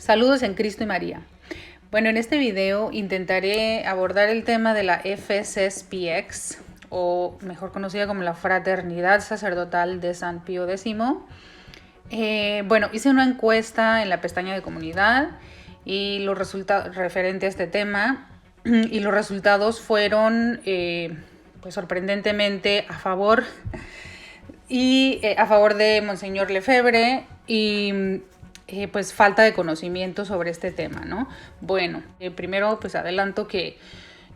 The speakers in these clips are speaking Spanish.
Saludos en Cristo y María. Bueno, en este video intentaré abordar el tema de la FSSPX, o mejor conocida como la Fraternidad Sacerdotal de San Pío X. Hice una encuesta en la pestaña de comunidad y los resultados referente a este tema, y los resultados fueron sorprendentemente a favor de Monseñor Lefebvre y falta de conocimiento sobre este tema, ¿no? Bueno, primero adelanto que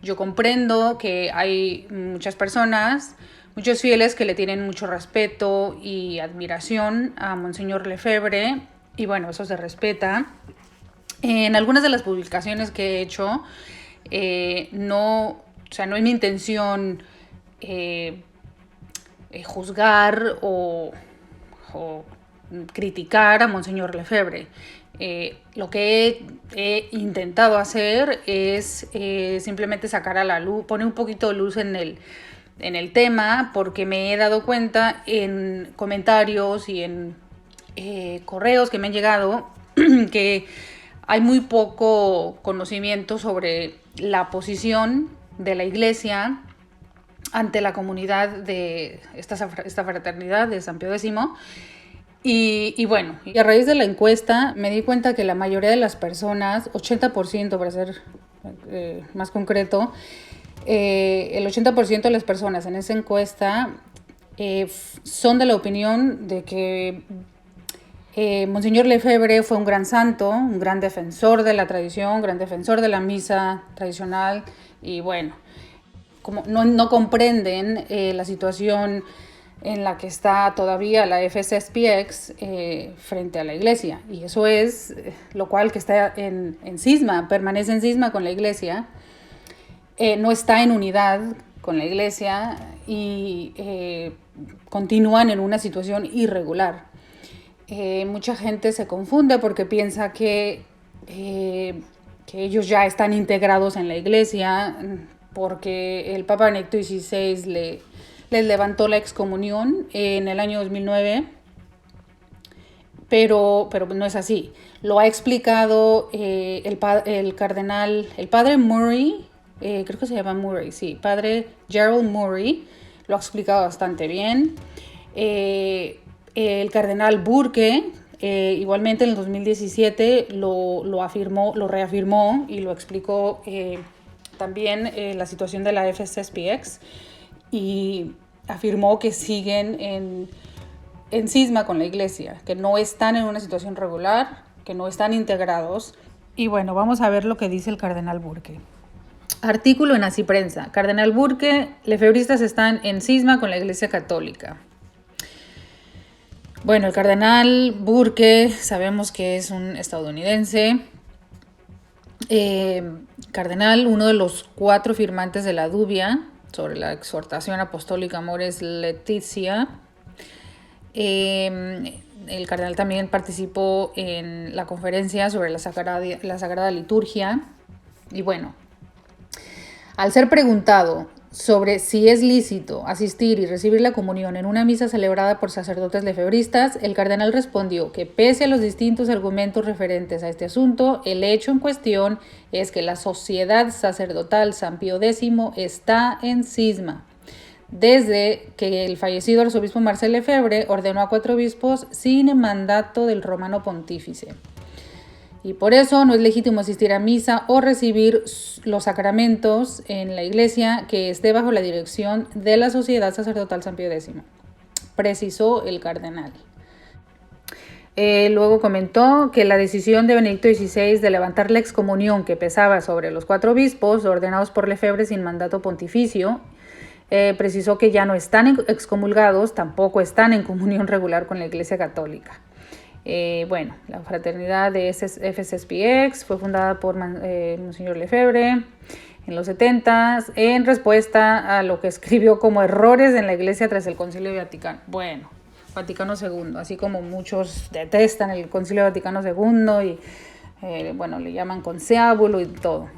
yo comprendo que hay muchas personas, muchos fieles que le tienen mucho respeto y admiración a Monseñor Lefebvre, y bueno, eso se respeta. En algunas de las publicaciones que he hecho, no es mi intención juzgar o criticar a Monseñor Lefebvre. Lo que he intentado hacer es simplemente sacar a la luz, poner un poquito de luz en el tema, porque me he dado cuenta en comentarios y en correos que me han llegado que hay muy poco conocimiento sobre la posición de la Iglesia ante la comunidad de esta fraternidad de San Pío X. Y a raíz de la encuesta me di cuenta que la mayoría de las personas, 80% para ser más concreto, el 80% de las personas en esa encuesta son de la opinión de que Monseñor Lefebvre fue un gran santo, un gran defensor de la tradición, un gran defensor de la misa tradicional, y bueno, como no comprenden la situación en la que está todavía la FSSPX frente a la Iglesia, y eso es lo cual que está en cisma, permanece en cisma con la Iglesia, no está en unidad con la Iglesia y continúan en una situación irregular. Mucha gente se confunde porque piensa que ellos ya están integrados en la Iglesia, porque el Papa Benedicto XVI les levantó la excomunión en el año 2009, pero no es así. Lo ha explicado el padre Murray, creo que se llama Murray, sí, padre Gerald Murray, lo ha explicado bastante bien. El cardenal Burke, igualmente en el 2017 lo reafirmó y lo explicó también la situación de la FSSPX, y afirmó que siguen en cisma con la Iglesia, que no están en una situación regular, que no están integrados. Y bueno, vamos a ver lo que dice el cardenal Burke. Artículo en Así Prensa. Cardenal Burke: lefebristas están en cisma con la Iglesia Católica. Bueno, el cardenal Burke sabemos que es un estadounidense, cardenal, uno de los 4 firmantes de la Dubia sobre la exhortación apostólica Amoris Laetitia. El cardenal también participó en la conferencia sobre la Sagrada Liturgia. Y bueno, al ser preguntado sobre si es lícito asistir y recibir la comunión en una misa celebrada por sacerdotes lefebristas, el cardenal respondió que pese a los distintos argumentos referentes a este asunto, el hecho en cuestión es que la Sociedad Sacerdotal San Pío X está en cisma, desde que el fallecido arzobispo Marcel Lefebvre ordenó a 4 obispos sin mandato del Romano Pontífice. Y por eso no es legítimo asistir a misa o recibir los sacramentos en la Iglesia que esté bajo la dirección de la Sociedad Sacerdotal San Pío X, precisó el cardenal. Luego comentó que la decisión de Benedicto XVI de levantar la excomunión que pesaba sobre los 4 obispos ordenados por Lefebvre sin mandato pontificio, precisó que ya no están excomulgados, tampoco están en comunión regular con la Iglesia Católica. La fraternidad de FSSPX fue fundada por Monseñor Lefebvre en los 70 en respuesta a lo que escribió como errores en la Iglesia tras el Concilio Vaticano. Vaticano II, así como muchos detestan el Concilio Vaticano II y le llaman conciliábulo y todo.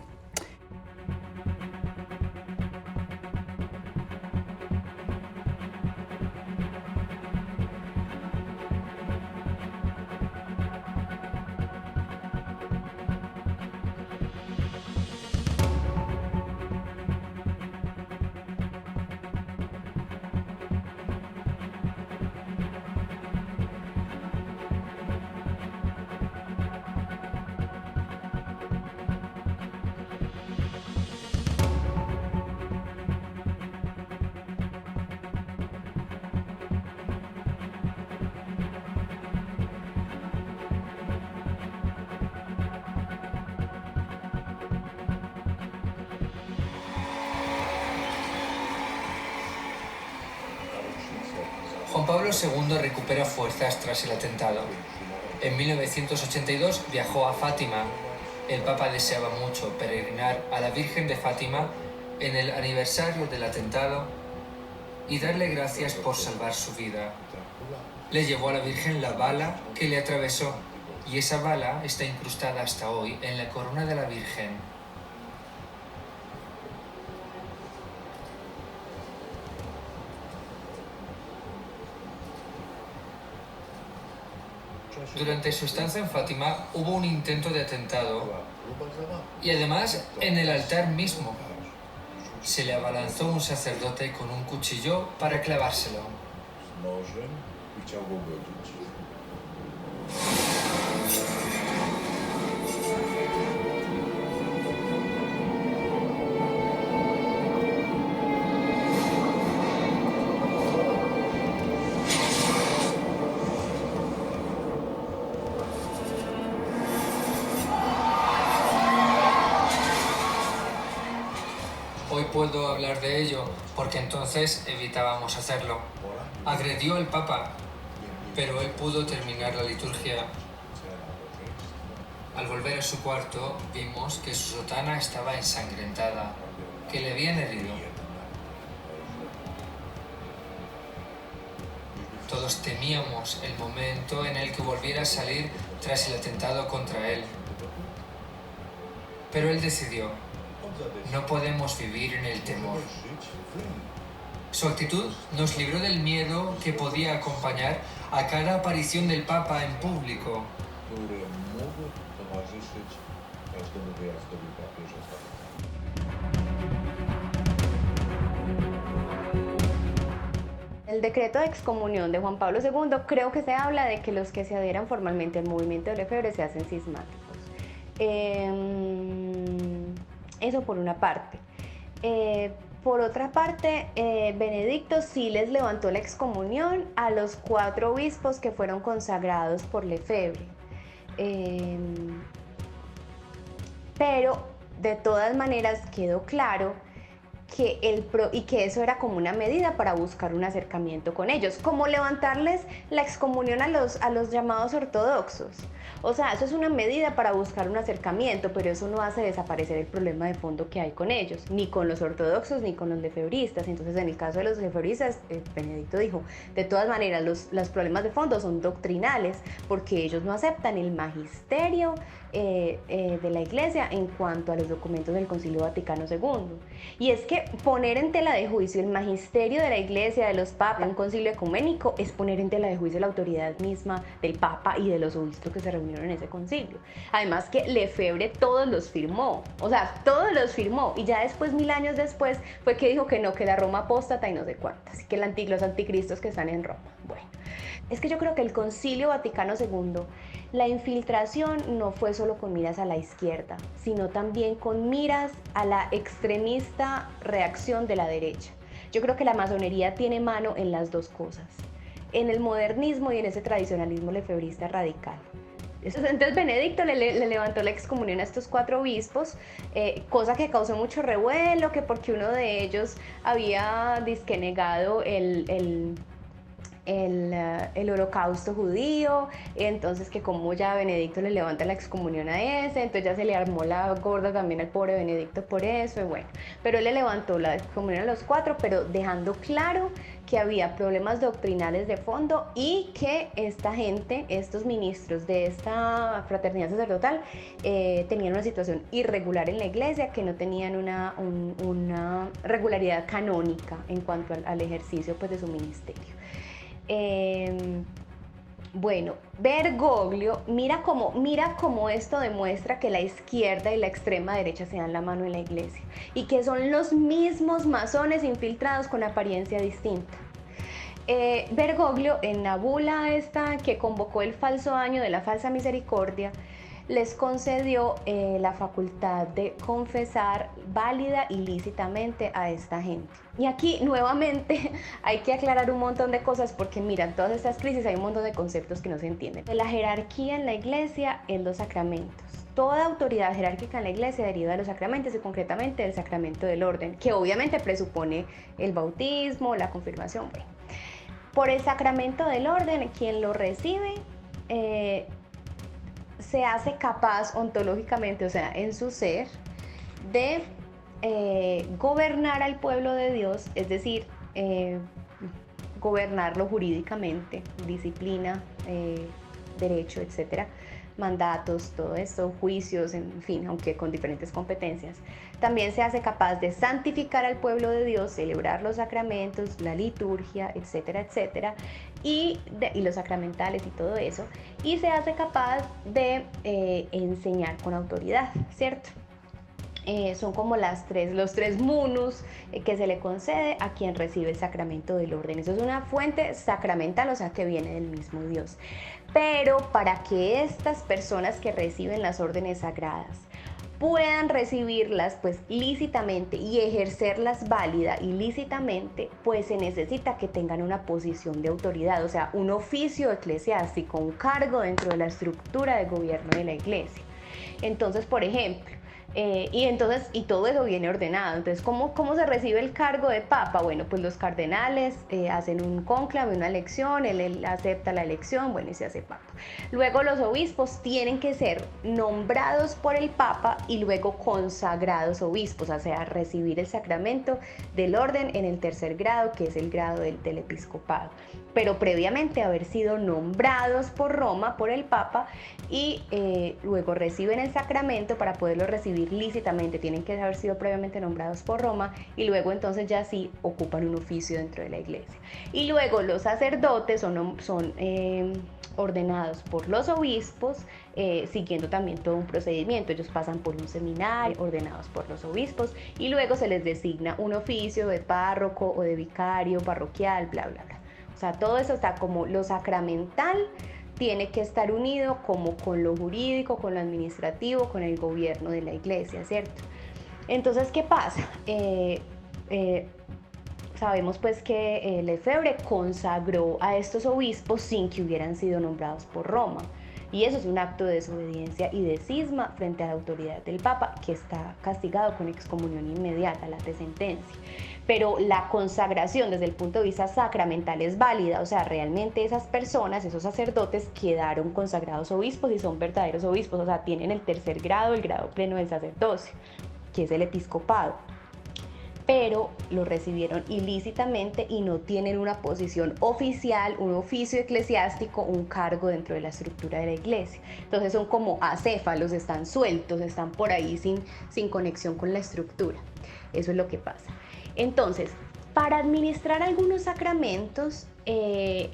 Pablo II recupera fuerzas tras el atentado. En 1982 viajó a Fátima. El Papa deseaba mucho peregrinar a la Virgen de Fátima en el aniversario del atentado y darle gracias por salvar su vida. Le llevó a la Virgen la bala que le atravesó y esa bala está incrustada hasta hoy en la corona de la Virgen. Durante su estancia en Fátima hubo un intento de atentado y además en el altar mismo. Se le abalanzó un sacerdote con un cuchillo para clavárselo. Hoy puedo hablar de ello porque entonces evitábamos hacerlo. Agredió al Papa, pero él pudo terminar la liturgia. Al volver a su cuarto, vimos que su sotana estaba ensangrentada, que le habían herido. Todos temíamos el momento en el que volviera a salir tras el atentado contra él. Pero él decidió: no podemos vivir en el temor. Su actitud nos libró del miedo que podía acompañar a cada aparición del Papa en público. El decreto de excomunión de Juan Pablo II, creo que se habla de que los que se adhieran formalmente al movimiento de Lefebvre se hacen cismáticos. Eso por una parte. Por otra parte, Benedicto sí les levantó la excomunión a los 4 obispos que fueron consagrados por Lefebvre. Pero de todas maneras quedó claro que que eso era como una medida para buscar un acercamiento con ellos, como levantarles la excomunión a los llamados ortodoxos. O sea, eso es una medida para buscar un acercamiento, pero eso no hace desaparecer el problema de fondo que hay con ellos, ni con los ortodoxos ni con los lefebristas. Entonces, en el caso de los lefebristas, Benedicto dijo, de todas maneras, los problemas de fondo son doctrinales, porque ellos no aceptan el magisterio de la Iglesia en cuanto a los documentos del Concilio Vaticano II. Y es que poner en tela de juicio el magisterio de la Iglesia, de los papas, un concilio ecuménico, es poner en tela de juicio la autoridad misma del Papa y de los obispos que se reunieron en ese concilio. Además que Lefebvre todos los firmó, o sea, todos los firmó, y ya después, 1000 años después, fue que dijo que no, que la Roma apóstata y no sé cuántas, que los anticristos que están en Roma. Bueno, es que yo creo que el Concilio Vaticano II, la infiltración no fue solo con miras a la izquierda, sino también con miras a la extremista reacción de la derecha. Yo creo que la masonería tiene mano en las dos cosas, en el modernismo y en ese tradicionalismo lefebrista radical. Entonces Benedicto le levantó la excomunión a estos 4 obispos, cosa que causó mucho revuelo, que porque uno de ellos había disque negado el holocausto judío, entonces que como ya Benedicto le levanta la excomunión a ese, entonces ya se le armó la gorda también al pobre Benedicto por eso, y bueno, pero él le levantó la excomunión a los 4, pero dejando claro que había problemas doctrinales de fondo y que esta gente, estos ministros de esta fraternidad sacerdotal, tenían una situación irregular en la Iglesia, que no tenían una regularidad canónica en cuanto al ejercicio, pues, de su ministerio. Bueno, Bergoglio, mira cómo esto demuestra que la izquierda y la extrema derecha se dan la mano en la Iglesia y que son los mismos masones infiltrados con apariencia distinta. Bergoglio, en la bula esta que convocó el falso año de la falsa misericordia, les concedió la facultad de confesar válida y lícitamente a esta gente. Y aquí nuevamente hay que aclarar un montón de cosas, porque mira, en todas estas crisis hay un montón de conceptos que no se entienden. La jerarquía en la Iglesia es los sacramentos. Toda autoridad jerárquica en la Iglesia deriva de los sacramentos y concretamente del sacramento del orden, que obviamente presupone el bautismo, la confirmación, bueno. Por el sacramento del orden, quien lo recibe se hace capaz ontológicamente, o sea, en su ser, de gobernar al pueblo de Dios, es decir, gobernarlo jurídicamente, disciplina, derecho, etcétera, mandatos, todo esto, juicios, en fin, aunque con diferentes competencias. También se hace capaz de santificar al pueblo de Dios, celebrar los sacramentos, la liturgia, etcétera, etcétera, y los sacramentales y todo eso, y se hace capaz de enseñar con autoridad, ¿cierto? Son como los tres munus que se le concede a quien recibe el sacramento del orden. Eso es una fuente sacramental, o sea, que viene del mismo Dios. Pero para que estas personas que reciben las órdenes sagradas puedan recibirlas pues lícitamente y ejercerlas válida y lícitamente, pues se necesita que tengan una posición de autoridad, o sea, un oficio eclesiástico, un cargo dentro de la estructura de gobierno de la iglesia. Entonces, por ejemplo, y todo eso viene ordenado. Entonces, ¿cómo se recibe el cargo de papa? Bueno, pues los cardenales hacen un cónclave, una elección, él acepta la elección, bueno, y se hace papa. Luego los obispos tienen que ser nombrados por el papa y luego consagrados obispos, o sea, recibir el sacramento del orden en el tercer grado, que es el grado del episcopado, pero previamente haber sido nombrados por Roma, por el papa, y luego reciben el sacramento. Para poderlo recibir lícitamente tienen que haber sido previamente nombrados por Roma, y luego entonces ya sí ocupan un oficio dentro de la iglesia. Y luego los sacerdotes son ordenados por los obispos, siguiendo también todo un procedimiento. Ellos pasan por un seminario, ordenados por los obispos, y luego se les designa un oficio de párroco o de vicario parroquial, bla, bla, bla. O sea, todo eso está como lo sacramental, tiene que estar unido como con lo jurídico, con lo administrativo, con el gobierno de la iglesia, ¿cierto? Entonces, ¿qué pasa? Sabemos pues que Lefebvre consagró a estos obispos sin que hubieran sido nombrados por Roma. Y eso es un acto de desobediencia y de cisma frente a la autoridad del Papa, que está castigado con excomunión inmediata, la de sentencia. Pero la consagración desde el punto de vista sacramental es válida, o sea, realmente esas personas, esos sacerdotes quedaron consagrados obispos y son verdaderos obispos, o sea, tienen el tercer grado, el grado pleno del sacerdocio, que es el episcopado. Pero lo recibieron ilícitamente y no tienen una posición oficial, un oficio eclesiástico, un cargo dentro de la estructura de la iglesia. Entonces son como acéfalos, están sueltos, están por ahí sin conexión con la estructura. Eso es lo que pasa. Entonces, para administrar algunos sacramentos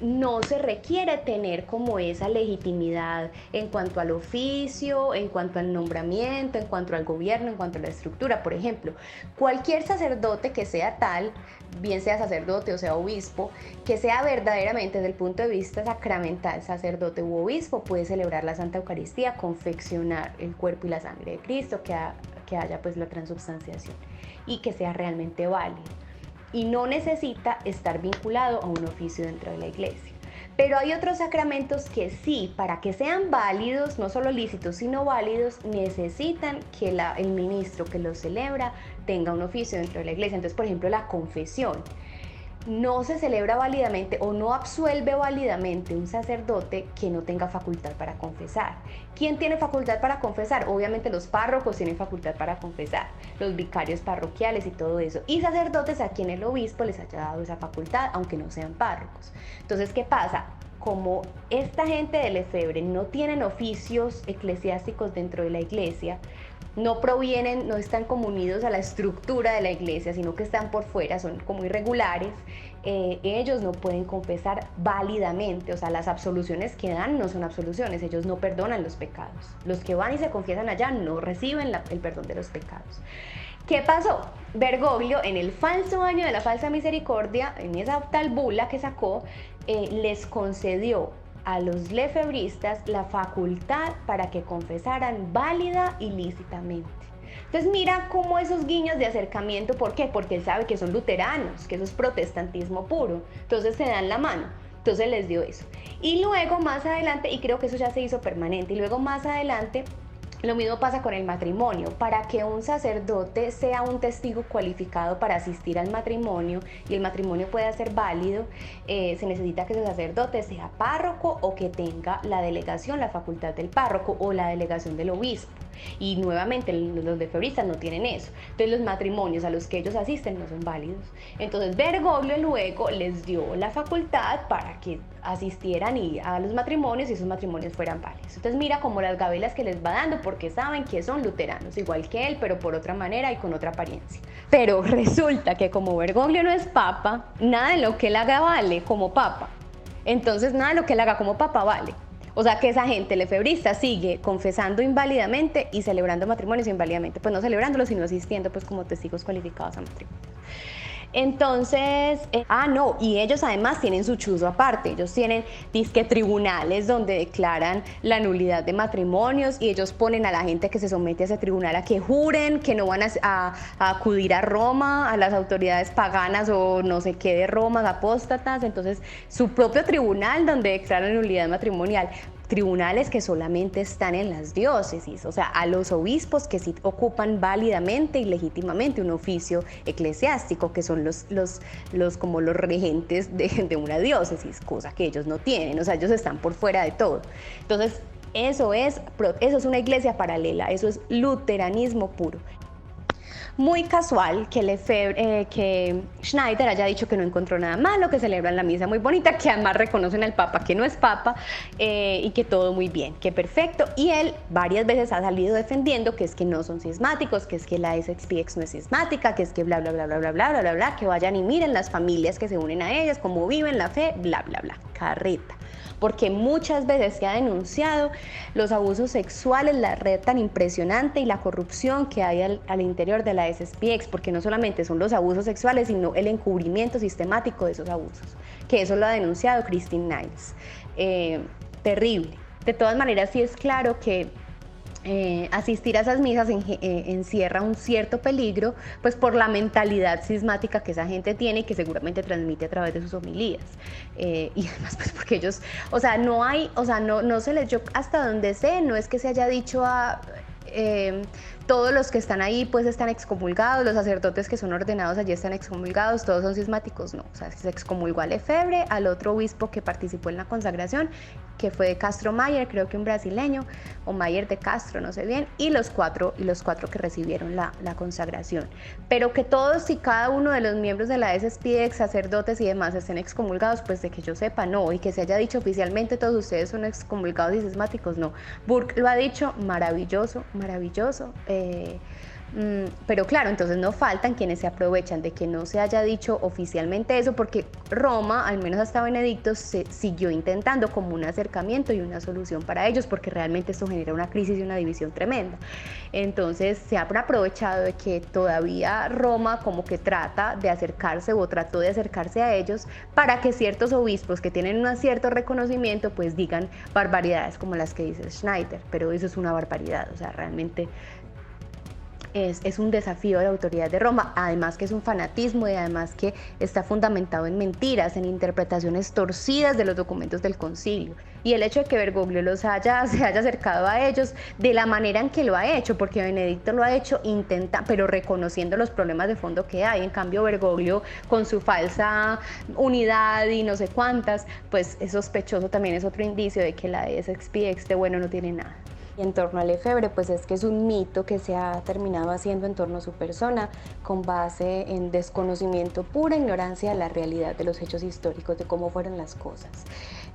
no se requiere tener como esa legitimidad en cuanto al oficio, en cuanto al nombramiento, en cuanto al gobierno, en cuanto a la estructura. Por ejemplo, cualquier sacerdote que sea tal, bien sea sacerdote o sea obispo, que sea verdaderamente desde el punto de vista sacramental, sacerdote u obispo, puede celebrar la Santa Eucaristía, confeccionar el cuerpo y la sangre de Cristo, que haya pues la transubstanciación y que sea realmente válido. Y no necesita estar vinculado a un oficio dentro de la iglesia. Pero hay otros sacramentos que sí, para que sean válidos, no solo lícitos, sino válidos, necesitan que el ministro que los celebra tenga un oficio dentro de la iglesia. Entonces, por ejemplo, la confesión no se celebra válidamente o no absuelve válidamente un sacerdote que no tenga facultad para confesar. ¿Quién tiene facultad para confesar? Obviamente los párrocos tienen facultad para confesar, los vicarios parroquiales y todo eso, y sacerdotes a quien el obispo les haya dado esa facultad, aunque no sean párrocos. Entonces, ¿qué pasa? Como esta gente de Lefebvre no tienen oficios eclesiásticos dentro de la iglesia, no provienen, no están como unidos a la estructura de la iglesia, sino que están por fuera, son como irregulares, ellos no pueden confesar válidamente, o sea, las absoluciones que dan no son absoluciones, ellos no perdonan los pecados. Los que van y se confiesan allá no reciben el perdón de los pecados. ¿Qué pasó? Bergoglio, en el falso año de la falsa misericordia, en esa tal bula que sacó, les concedió a los lefebristas la facultad para que confesaran válida y lícitamente. Entonces mira cómo esos guiños de acercamiento, ¿por qué? Porque él sabe que son luteranos, que eso es protestantismo puro, entonces se dan la mano, entonces les dio eso. Y luego más adelante, y creo que eso ya se hizo permanente, y luego más adelante Lo mismo pasa con el matrimonio. Para que un sacerdote sea un testigo cualificado para asistir al matrimonio y el matrimonio pueda ser válido, se necesita que ese sacerdote sea párroco o que tenga la delegación, la facultad del párroco o la delegación del obispo. Y nuevamente los lefebristas no tienen eso. Entonces los matrimonios a los que ellos asisten no son válidos. Entonces Bergoglio luego les dio la facultad para que asistieran a los matrimonios y esos matrimonios fueran válidos. Entonces mira como las gabelas que les va dando porque saben que son luteranos, igual que él, pero por otra manera y con otra apariencia. Pero resulta que como Bergoglio no es papa, nada de lo que él haga vale como papa. Entonces nada de lo que él haga como papa vale. O sea que esa gente lefebrista sigue confesando inválidamente y celebrando matrimonios inválidamente. Pues no celebrándolo, sino asistiendo pues como testigos cualificados a matrimonios. Entonces, no, y ellos además tienen su chuzo aparte, ellos tienen disque tribunales donde declaran la nulidad de matrimonios y ellos ponen a la gente que se somete a ese tribunal a que juren que no van a acudir a Roma, a las autoridades paganas o no sé qué de Roma, apóstatas. Entonces su propio tribunal donde declaran nulidad matrimonial. Tribunales que solamente están en las diócesis, o sea, a los obispos que sí ocupan válidamente y legítimamente un oficio eclesiástico, que son como los regentes de una diócesis, cosa que ellos no tienen, o sea, ellos están por fuera de todo. Entonces, eso es una iglesia paralela, eso es luteranismo puro. Muy casual que Schneider haya dicho que no encontró nada malo, que celebran la misa muy bonita, que además reconocen al Papa que no es Papa y que todo muy bien, que perfecto. Y él varias veces ha salido defendiendo que es que no son cismáticos, que es que la SXPX no es cismática, que es que bla, bla, bla, bla, bla, bla, bla, bla, bla, que vayan y miren las familias que se unen a ellas, cómo viven la fe, bla, bla, bla, carreta. Porque muchas veces se ha denunciado los abusos sexuales, la red tan impresionante y la corrupción que hay al interior de la SSPX, porque no solamente son los abusos sexuales, sino el encubrimiento sistemático de esos abusos, que eso lo ha denunciado Christine Niles. Terrible. De todas maneras, sí es claro que asistir a esas misas encierra un cierto peligro, pues por la mentalidad cismática que esa gente tiene y que seguramente transmite a través de sus homilías. Y además, pues porque ellos, o sea, no se les, yo hasta donde sé, no es que se haya dicho todos los que están ahí pues están excomulgados, los sacerdotes que son ordenados allí están excomulgados, todos son cismáticos, no, o sea, se excomulgó a Lefebvre, al otro obispo que participó en la consagración, que fue de Castro Mayer, creo que un brasileño, o Mayer de Castro, no sé bien, y los cuatro que recibieron la consagración. Pero que todos y cada uno de los miembros de la SSPX, sacerdotes y demás estén excomulgados, pues de que yo sepa, no, y que se haya dicho oficialmente todos ustedes son excomulgados y cismáticos, no. Burke lo ha dicho, maravilloso, maravilloso. Pero claro, entonces no faltan quienes se aprovechan de que no se haya dicho oficialmente eso, porque Roma, al menos hasta Benedicto, se siguió intentando como un acercamiento y una solución para ellos, porque realmente esto genera una crisis y una división tremenda. Entonces se ha aprovechado de que todavía Roma como que trata de acercarse o trató de acercarse a ellos para que ciertos obispos que tienen un cierto reconocimiento pues digan barbaridades como las que dice Schneider, pero eso es una barbaridad, o sea, realmente es un desafío de la autoridad de Roma, además que es un fanatismo y además que está fundamentado en mentiras, en interpretaciones torcidas de los documentos del concilio. Y el hecho de que Bergoglio se haya acercado a ellos de la manera en que lo ha hecho, porque Benedicto lo ha hecho, pero reconociendo los problemas de fondo que hay. En cambio, Bergoglio, con su falsa unidad y no sé cuántas, pues es sospechoso, también es otro indicio de que la SXPX de bueno no tiene nada. Y en torno a Lefebvre, pues es que es un mito que se ha terminado haciendo en torno a su persona con base en desconocimiento, pura ignorancia de la realidad de los hechos históricos, de cómo fueron las cosas.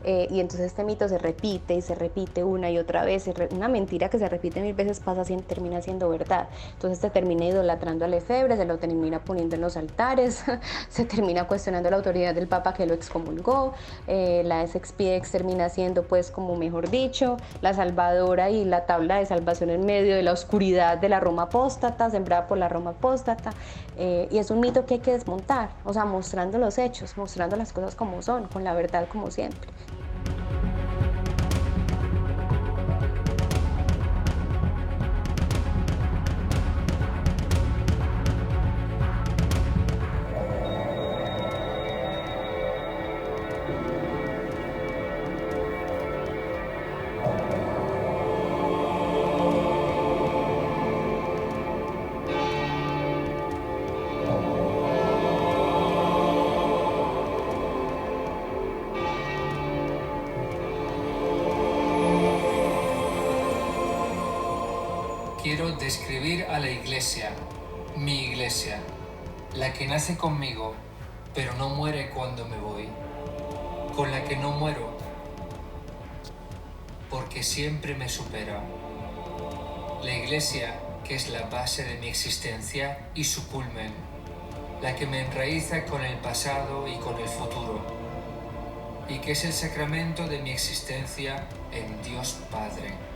Y entonces este mito se repite y se repite una y otra vez, una mentira que se repite 1000 veces termina siendo verdad. Entonces se termina idolatrando a Lefebvre, se lo termina poniendo en los altares, se termina cuestionando la autoridad del Papa que lo excomulgó, la SXPX termina siendo pues como mejor dicho, la salvadora y la tabla de salvación en medio de la oscuridad de la Roma apóstata, sembrada por la Roma apóstata, y es un mito que hay que desmontar, o sea, mostrando los hechos, mostrando las cosas como son, con la verdad como siempre. quiero describir a la Iglesia, mi Iglesia, la que nace conmigo, pero no muere cuando me voy, con la que no muero, porque siempre me supera. La Iglesia, que es la base de mi existencia y su culmen, la que me enraiza con el pasado y con el futuro, y que es el sacramento de mi existencia en Dios Padre.